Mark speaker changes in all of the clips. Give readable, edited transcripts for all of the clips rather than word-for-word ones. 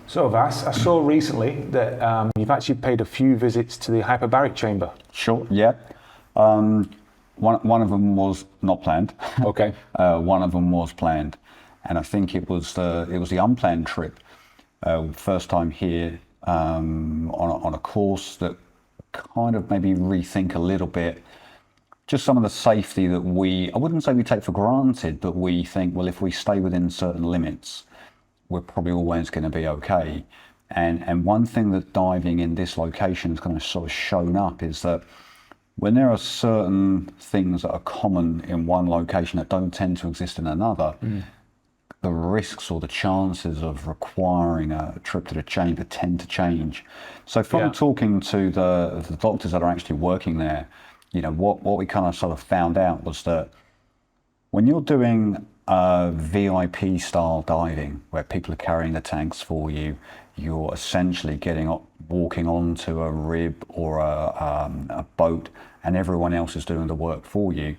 Speaker 1: So Vas, I saw recently that you've actually paid a few visits to the hyperbaric chamber.
Speaker 2: Sure, yeah. One of them was not planned.
Speaker 1: Okay.
Speaker 2: One of them was planned, and I think it was the unplanned trip. First time here on a course that kind of made me rethink a little bit. Just some of the safety that I wouldn't say we take for granted, but we think, well, if we stay within certain limits, we're probably always going to be okay. And one thing that diving in this location has kind of sort of shown up is that when there are certain things that are common in one location that don't tend to exist in another, the risks or the chances of requiring a trip to the chamber tend to change. So from talking to the doctors that are actually working there, you know, what we kind of sort of found out was that when you're doing VIP style diving, where people are carrying the tanks for you, you're essentially walking onto a rib or a boat, and everyone else is doing the work for you.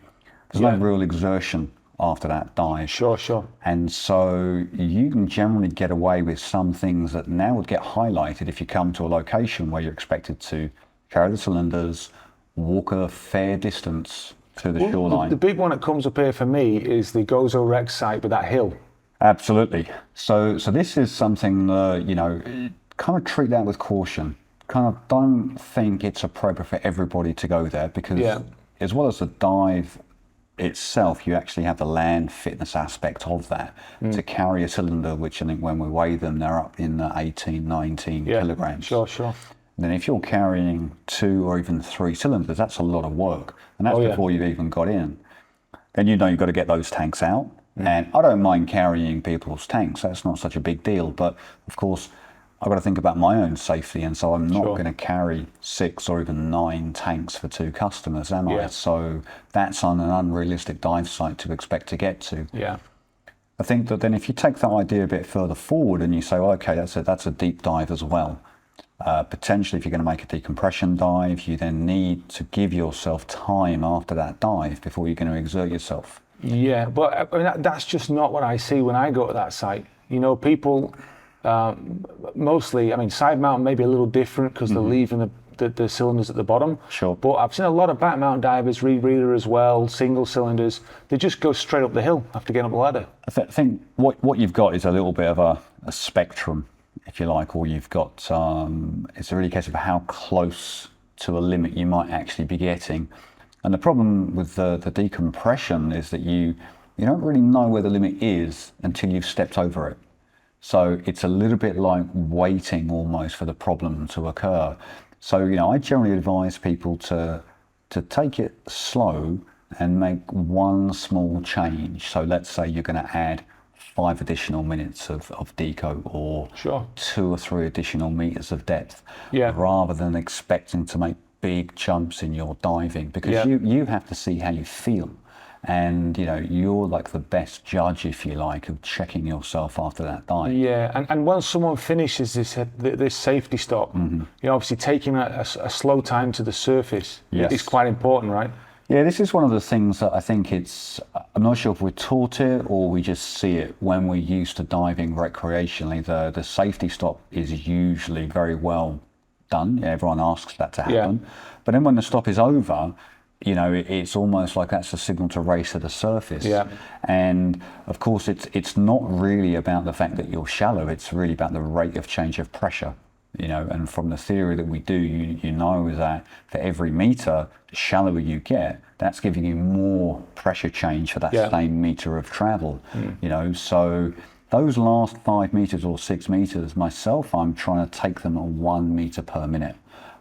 Speaker 2: There's no real exertion after that dive.
Speaker 1: Sure.
Speaker 2: And so you can generally get away with some things that now would get highlighted if you come to a location where you're expected to carry the cylinders, walk a fair distance to the shoreline.
Speaker 1: The big one that comes up here for me is the Gozo Rex site with that hill.
Speaker 2: Absolutely. So this is something you know, kind of treat that with caution. Kind of don't think it's appropriate for everybody to go there, because as well as the dive itself, you actually have the land fitness aspect of that. To carry a cylinder, which I think when we weigh them, they're up in 18, 19 kilograms.
Speaker 1: Sure.
Speaker 2: And then if you're carrying 2 or even 3 cylinders, that's a lot of work. And that's before you've even got in. Then you know you've got to get those tanks out. And I don't mind carrying people's tanks. That's not such a big deal. But of course, I've got to think about my own safety. And so I'm not going to carry 6 or even 9 tanks for 2 customers, am I? So that's on an unrealistic dive site to expect to get to.
Speaker 1: Yeah.
Speaker 2: I think that then if you take that idea a bit further forward and you say, well, okay, that's a deep dive as well. Potentially, if you're going to make a decompression dive, you then need to give yourself time after that dive before you're going to exert yourself.
Speaker 1: Yeah, but I mean, that's just not what I see when I go to that site. You know, people mostly, I mean, Sidemount may be a little different because they're leaving the cylinders at the bottom.
Speaker 2: Sure.
Speaker 1: But I've seen a lot of back mount divers, rebreather as well, single cylinders. They just go straight up the hill after getting up the ladder.
Speaker 2: I think what you've got is a little bit of a spectrum, if you like, or you've got, it's a really case of how close to a limit you might actually be getting. And the problem with the decompression is that you don't really know where the limit is until you've stepped over it. So it's a little bit like waiting almost for the problem to occur. So, you know, I generally advise people to take it slow and make one small change. So let's say you're going to add 5 additional minutes of deco or 2 or 3 additional meters of depth, rather than expecting to make big jumps in your diving, because you have to see how you feel. And, you know, you're like the best judge, if you like, of checking yourself after that dive.
Speaker 1: Yeah, and once someone finishes this safety stop, you know, obviously taking a slow time to the surface is quite important, right?
Speaker 2: Yeah, this is one of the things that I think I'm not sure if we're taught it or we just see it when we're used to diving recreationally. The safety stop is usually very well done. Everyone asks that to happen. But then when the stop is over, you know, it's almost like that's a signal to race to the surface. And of course, it's not really about the fact that you're shallow. It's really about the rate of change of pressure. You know, and from the theory that we do, you know that for every meter, the shallower you get, that's giving you more pressure change for that same meter of travel. You know, so those last 5 meters or 6 meters, myself, I'm trying to take them at 1 meter per minute.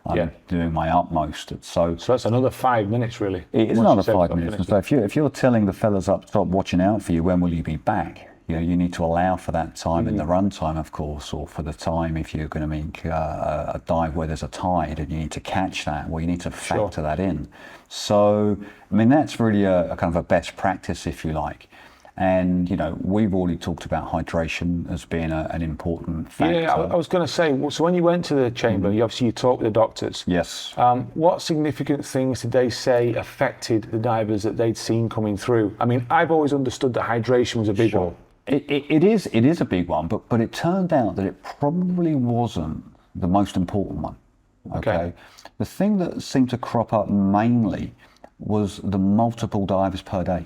Speaker 2: I'm doing my utmost. So
Speaker 1: that's another 5 minutes, really.
Speaker 2: It is another 5 minutes. And so if you're telling the fellas up top watching out for you, when will you be back? You know, you need to allow for that time in the run time, of course, or for the time if you're going to make a dive where there's a tide and you need to catch that, well, you need to factor that in. So, I mean, that's really a kind of a best practice, if you like. And, you know, we've already talked about hydration as being an important factor.
Speaker 1: Yeah, I was going to say, so when you went to the chamber, you talked with the doctors.
Speaker 2: Yes.
Speaker 1: What significant things did they say affected the divers that they'd seen coming through? I mean, I've always understood that hydration was a big one.
Speaker 2: It is a big one, but it turned out that it probably wasn't the most important one. Okay. The thing that seemed to crop up mainly was the multiple dives per day.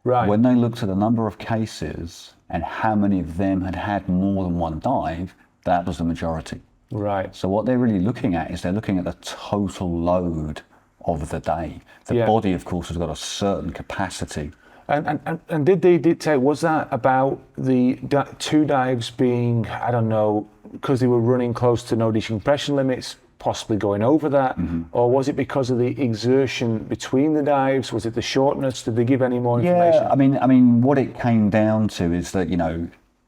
Speaker 1: Right.
Speaker 2: When they looked at the number of cases and how many of them had more than one dive, that was the majority.
Speaker 1: Right.
Speaker 2: So what they're really looking at is they're looking at the total load of the day. The body, of course, has got a certain capacity.
Speaker 1: And did they dictate, was that about the 2 dives being, I don't know, because they were running close to no decompression limits, possibly going over that? Or was it because of the exertion between the dives? Was it the shortness? Did they give any more information?
Speaker 2: Yeah, I mean, what it came down to is that,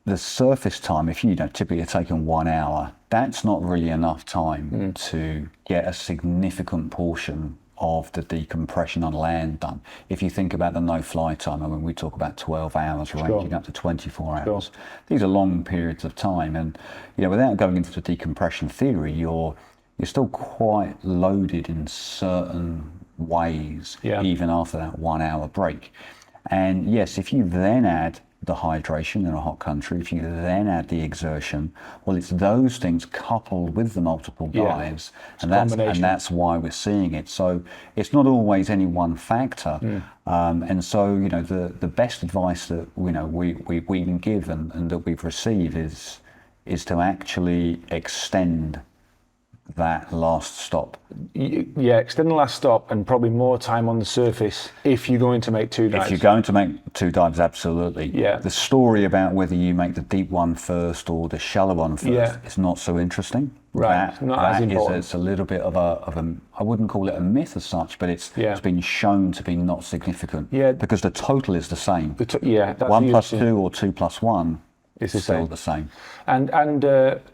Speaker 2: the surface time, if you typically are taking 1 hour, that's not really enough time to get a significant portion of the decompression on land done. If you think about the no-fly time, I mean, we talk about 12 hours, ranging up to 24 hours.
Speaker 1: Sure.
Speaker 2: These are long periods of time, and without going into the decompression theory, you're still quite loaded in certain ways, even after that 1 hour break. And yes, if you then add the hydration in a hot country, if you then add the exertion, well, it's those things coupled with the multiple dives, and that's why we're seeing it. So it's not always any one factor, and so the best advice that we can give and that we've received is to actually extend that last stop.
Speaker 1: Yeah, extend the last stop and probably more time on the surface if you're going to make 2 dives.
Speaker 2: If you're going to make 2 dives, absolutely.
Speaker 1: Yeah.
Speaker 2: The story about whether you make the deep one first or the shallow one first is not so interesting.
Speaker 1: Right, not as important.
Speaker 2: It's a little bit of a, I wouldn't call it a myth as such, but it's been shown to be not significant.
Speaker 1: Yeah.
Speaker 2: Because the total is the same.
Speaker 1: That's
Speaker 2: 1 plus 2 or 2 plus 1.
Speaker 1: It's
Speaker 2: still the same.
Speaker 1: And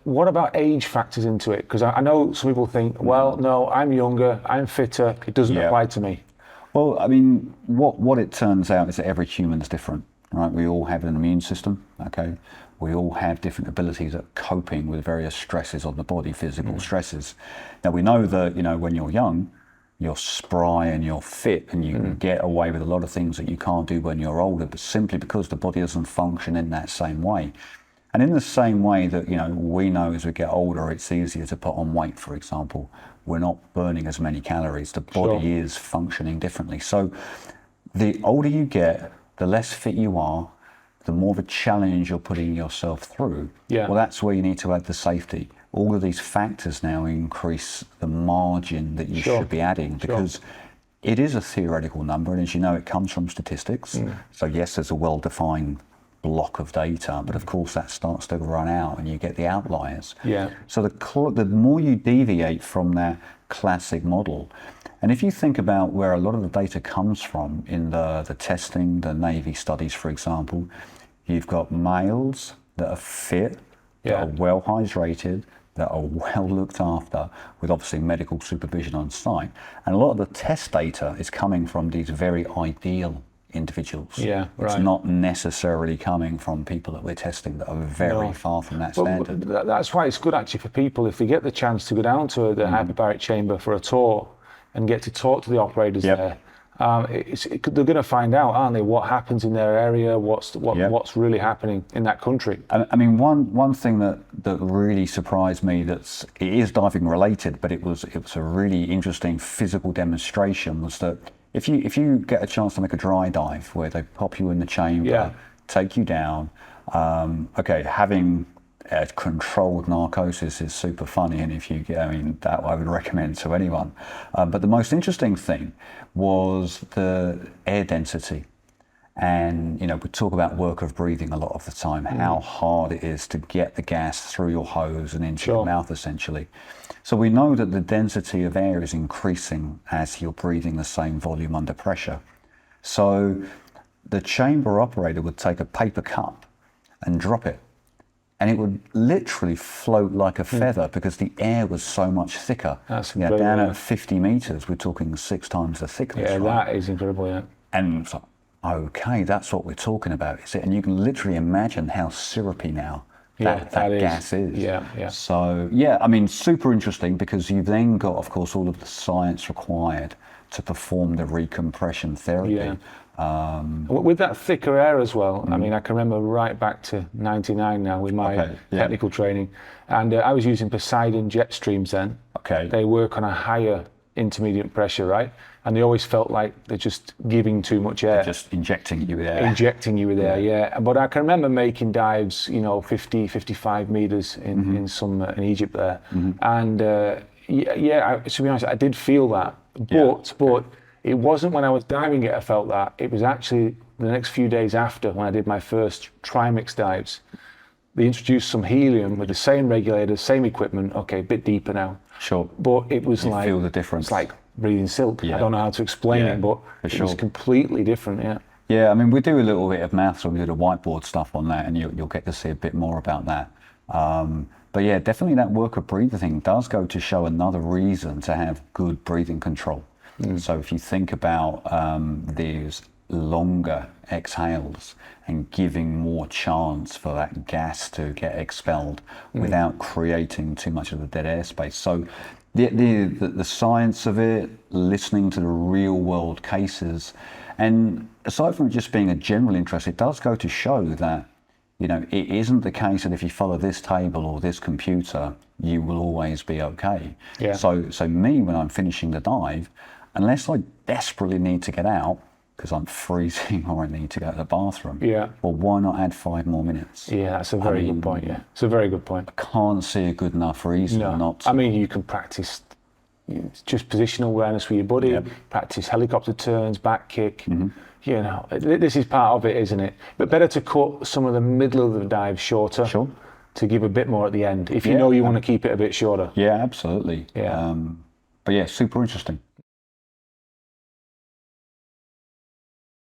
Speaker 1: what about age factors into it? Because I know some people think, well, no, I'm younger, I'm fitter, it doesn't apply to me.
Speaker 2: Well, I mean, what it turns out is that every human is different, right? We all have an immune system, okay? We all have different abilities at coping with various stresses on the body, physical stresses. Now, we know that, when you're young, you're spry and you're fit and you can get away with a lot of things that you can't do when you're older, but simply because the body doesn't function in that same way. And in the same way that, we know as we get older, it's easier to put on weight, for example. We're not burning as many calories. The body is functioning differently. So the older you get, the less fit you are, the more of a challenge you're putting yourself through. Well, that's where you need to add the safety. All of these factors now increase the margin that you should be adding, because it is a theoretical number, and as you know, it comes from statistics. So yes, there's a well-defined block of data, but of course that starts to run out and you get the outliers. So the more you deviate from that classic model, and if you think about where a lot of the data comes from in the testing, the Navy studies, for example, you've got males that are fit, that are well hydrated, that are well looked after, with obviously medical supervision on site. And a lot of the test data is coming from these very ideal individuals. It's not necessarily coming from people that we're testing that are very far from that standard.
Speaker 1: That's why it's good actually for people, if they get the chance to go down to the hyperbaric chamber for a tour and get to talk to the operators there. They're going to find out, aren't they, what happens in their area, what's really happening in that country.
Speaker 2: I mean, one thing that really surprised me, it is diving related, but it was a really interesting physical demonstration, was that if you get a chance to make a dry dive where they pop you in the chamber, take you down, having controlled narcosis is super funny, and that I would recommend to anyone. But the most interesting thing was the air density. And, we talk about work of breathing a lot of the time, how hard it is to get the gas through your hose and into your mouth, essentially. So we know that the density of air is increasing as you're breathing the same volume under pressure. So the chamber operator would take a paper cup and drop it, and it would literally float like a feather because the air was so much thicker.
Speaker 1: That's
Speaker 2: down at 50 meters, we're talking 6 times the thickness.
Speaker 1: That is incredible,
Speaker 2: And it's like, okay, that's what we're talking about, is it? And you can literally imagine how syrupy now that gas is. So, super interesting, because you've then got, of course, all of the science required to perform the recompression therapy.
Speaker 1: With that thicker air as well, I mean, I can remember right back to 99 now with my technical training, and I was using Poseidon jet streams then.
Speaker 2: Okay.
Speaker 1: They work on a higher intermediate pressure, right? And they always felt like they're just giving too much air.
Speaker 2: Just injecting you with air.
Speaker 1: Injecting you with air, yeah. But I can remember making dives, 50, 55 meters in Egypt there. And to be honest, I did feel that. But it wasn't when I was diving it I felt that. It was actually the next few days after, when I did my first trimix dives. They introduced some helium with the same regulators, same equipment. Okay, a bit deeper now.
Speaker 2: Sure.
Speaker 1: But it was like,
Speaker 2: feel the difference.
Speaker 1: It's like breathing silk. I don't know how to explain it, but it was completely different. Yeah.
Speaker 2: Yeah, I mean, we do a little bit of maths, or we do the whiteboard stuff on that, and you'll get to see a bit more about that. But yeah, definitely that worker breather thing does go to show another reason to have good breathing control. So if you think about these longer exhales and giving more chance for that gas to get expelled without creating too much of the dead air space. So the science of it, listening to the real world cases, and aside from just being a general interest, it does go to show that, it isn't the case that if you follow this table or this computer, you will always be okay.
Speaker 1: Yeah.
Speaker 2: So me, when I'm finishing the dive, unless I desperately need to get out, because I'm freezing or I need to go to the bathroom, well, why not add 5 more minutes?
Speaker 1: Yeah, that's a very good point. Yeah, it's a very good point.
Speaker 2: I can't see a good enough reason not to.
Speaker 1: I mean, you can practice just positional awareness with your body, practice helicopter turns, back kick. This is part of it, isn't it? But better to cut some of the middle of the dive shorter to give a bit more at the end, if you know you want to keep it a bit shorter.
Speaker 2: Yeah, absolutely.
Speaker 1: Yeah.
Speaker 2: But yeah, super interesting.